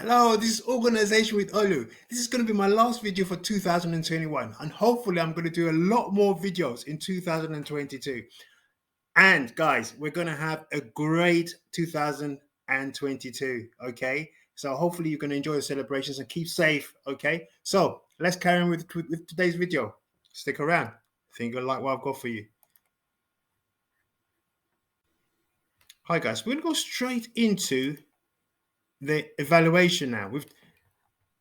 Hello, this is Organization with Olu. This is going to be my last video for 2021, and hopefully I'm going to do a lot more videos in 2022. And guys, we're going to have a great 2022, okay? So hopefully you're going to enjoy the celebrations and keep safe, okay? So let's carry on with today's video. Stick around. I think you'll like what I've got for you. Hi guys, we're going to go straight into the evaluation now.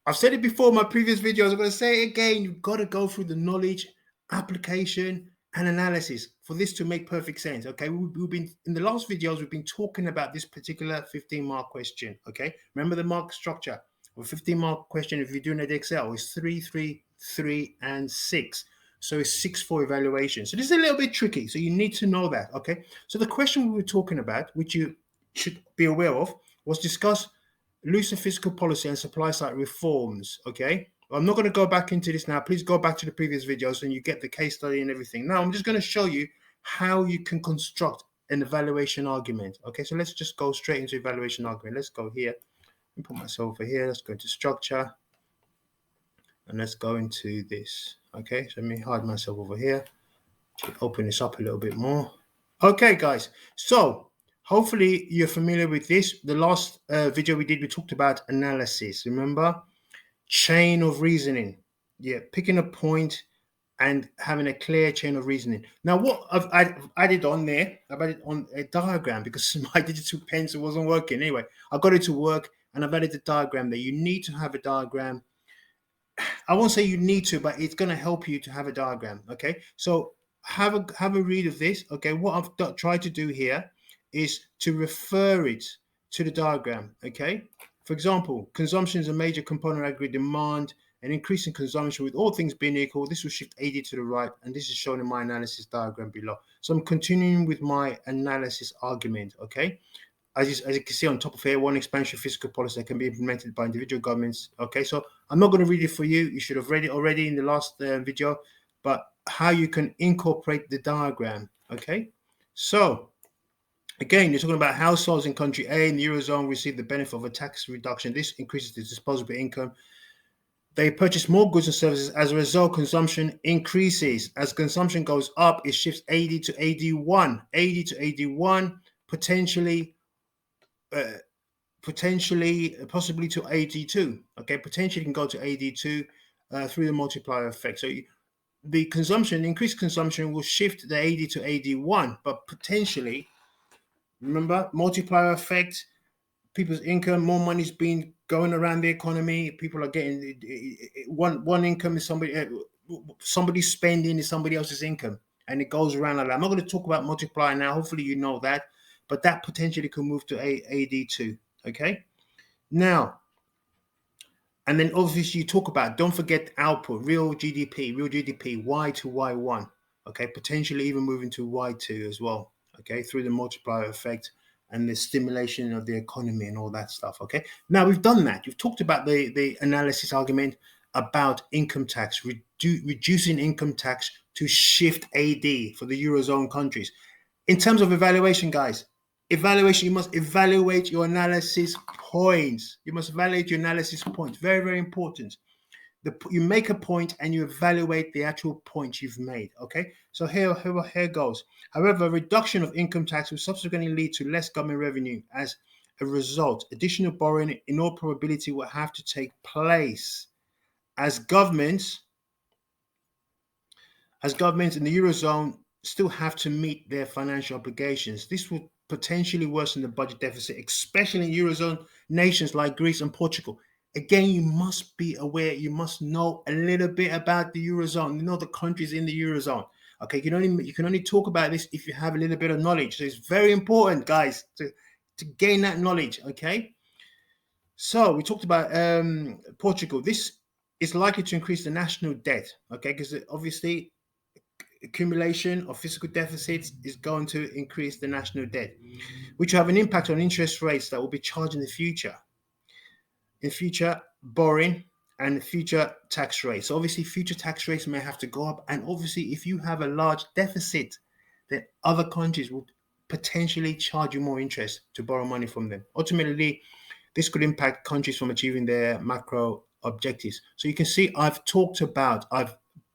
I've said it before in my previous videos. I'm going to say it again. You've got to go through the knowledge, application, and analysis for this to make perfect sense. Okay, we've been in the last videos. We've been talking about this particular 15-mark question. Okay, remember the mark structure of a 15-mark question. If you're doing it Excel, it's 3, 3, 3, and 6. So it's 6 for evaluation. So this is a little bit tricky. So you need to know that. Okay. So the question we were talking about, which you should be aware of, was discuss looser fiscal policy and supply side reforms. Okay, I'm not going to go back into this now. Please go back to the previous videos and you get the case study and everything. Now I'm just going to show you how you can construct an evaluation argument. Okay, so let's just go straight into evaluation argument. Let's go here and put myself over here. Let's go into structure and let's go into this. Okay, so let me hide myself over here to open this up a little bit more. Okay, guys, so hopefully you're familiar with this. The last video we did, we talked about analysis. Remember? Chain of reasoning. Yeah, picking a point and having a clear chain of reasoning. Now, what I've added on there, I've added on a diagram because my digital pencil wasn't working. Anyway, I got it to work and I've added the diagram there. You need to have a diagram. I won't say you need to, but it's going to help you to have a diagram. Okay, so have a read of this. Okay, what I've tried to do here is to refer it to the diagram. Okay, for example, consumption is a major component of aggregate demand. An increase in consumption, with all things being equal, this will shift AD to the right, and this is shown in my analysis diagram below. So I'm continuing with my analysis argument. Okay, as you can see on top of here, one expansion fiscal policy that can be implemented by individual governments. Okay, so I'm not going to read it for you. You should have read it already in the last video, but how you can incorporate the diagram. Okay, so again, you're talking about households in country A in the Eurozone receive the benefit of a tax reduction. This increases the disposable income. They purchase more goods and services. As a result, consumption increases. As consumption goes up, it shifts AD to AD1. AD to AD1, potentially possibly to AD2. Okay, potentially can go to AD2 through the multiplier effect. So the increased consumption will shift the AD to AD1, but potentially, remember, multiplier effect, people's income, more money's being going around the economy. People are getting one income is somebody's spending is somebody else's income, and it goes around like that. I'm not going to talk about multiplier now. Hopefully, you know that, but that potentially could move to AD2. Okay, now, and then obviously you talk about, don't forget output, real GDP, Y to Y1. Okay, potentially even moving to Y2 as well. Okay, through the multiplier effect and the stimulation of the economy and all that stuff. Okay, now we've done that. You've talked about the analysis argument about income tax, reducing income tax to shift AD for the Eurozone countries. In terms of evaluation, guys, you must evaluate your analysis points. You must evaluate your analysis points. Very, very important. You make a point and you evaluate the actual point you've made. Okay, so here goes. However, reduction of income tax will subsequently lead to less government revenue. As a result, additional borrowing in all probability will have to take place as governments in the Eurozone still have to meet their financial obligations. This will potentially worsen the budget deficit, especially in Eurozone nations like Greece and Portugal. Again, you must be aware, you must know a little bit about the Eurozone, you know the countries in the Eurozone. Okay, you can only talk about this if you have a little bit of knowledge. So it's very important, guys, to gain that knowledge, okay? So we talked about Portugal. This is likely to increase the national debt, okay, because obviously accumulation of fiscal deficits is going to increase the national debt, which will have an impact on interest rates that will be charged in the future. In future borrowing and future tax rates. So obviously, future tax rates may have to go up. And obviously, if you have a large deficit, then other countries will potentially charge you more interest to borrow money from them. Ultimately, this could impact countries from achieving their macro objectives. So you can see I've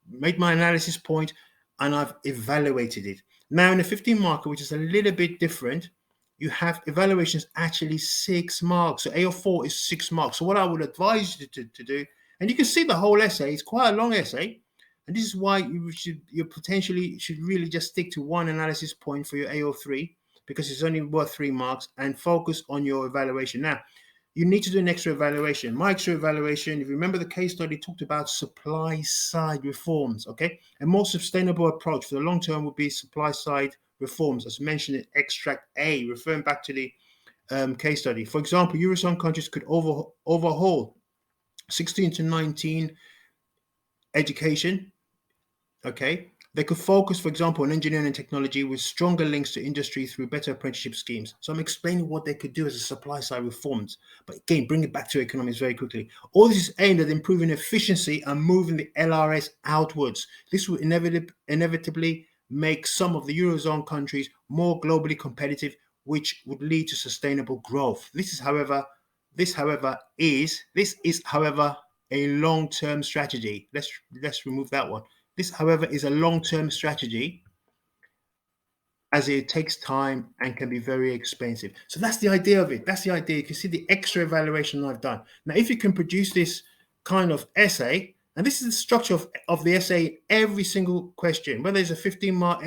made my analysis point and I've evaluated it. Now in the 15 marker, which is a little bit different, you have evaluations actually 6 marks. So AO4 is 6 marks. So what I would advise you to do, and you can see the whole essay, it's quite a long essay. And this is why you potentially should really just stick to one analysis point for your AO3, because it's only worth 3 marks, and focus on your evaluation. Now, you need to do an extra evaluation. My extra evaluation, if you remember the case study, talked about supply side reforms, okay? A more sustainable approach for the long term would be supply side reforms, as mentioned in extract A, referring back to the case study. For example, Eurozone countries could overhaul 16 to 19 education, okay? They could focus, for example, on engineering and technology with stronger links to industry through better apprenticeship schemes. So I'm explaining what they could do as a supply side reforms. But again, bring it back to economics very quickly. All this is aimed at improving efficiency and moving the LRS outwards. This will inevitably make some of the Eurozone countries more globally competitive, which would lead to sustainable growth. This is, however, a long-term strategy. Let's remove that one. This, however, is a long-term strategy, as it takes time and can be very expensive. So that's the idea of it. That's the idea. You can see the extra evaluation I've done. Now, if you can produce this kind of essay, and this is the structure of the essay, every single question, whether it's a 15 mark,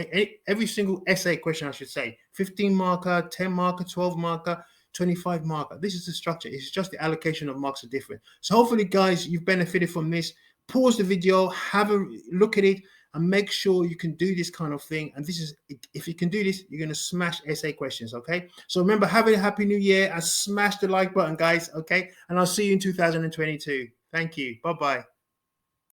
every single essay question, I should say, 15 marker, 10 marker, 12 marker, 25 marker. This is the structure. It's just the allocation of marks are different. So hopefully, guys, you've benefited from this. Pause the video, have a look at it, and make sure you can do this kind of thing. And this is, if you can do this, you're going to smash essay questions, okay? So remember, have a happy new year and smash the like button, guys, okay? And I'll see you in 2022. Thank you. Bye-bye.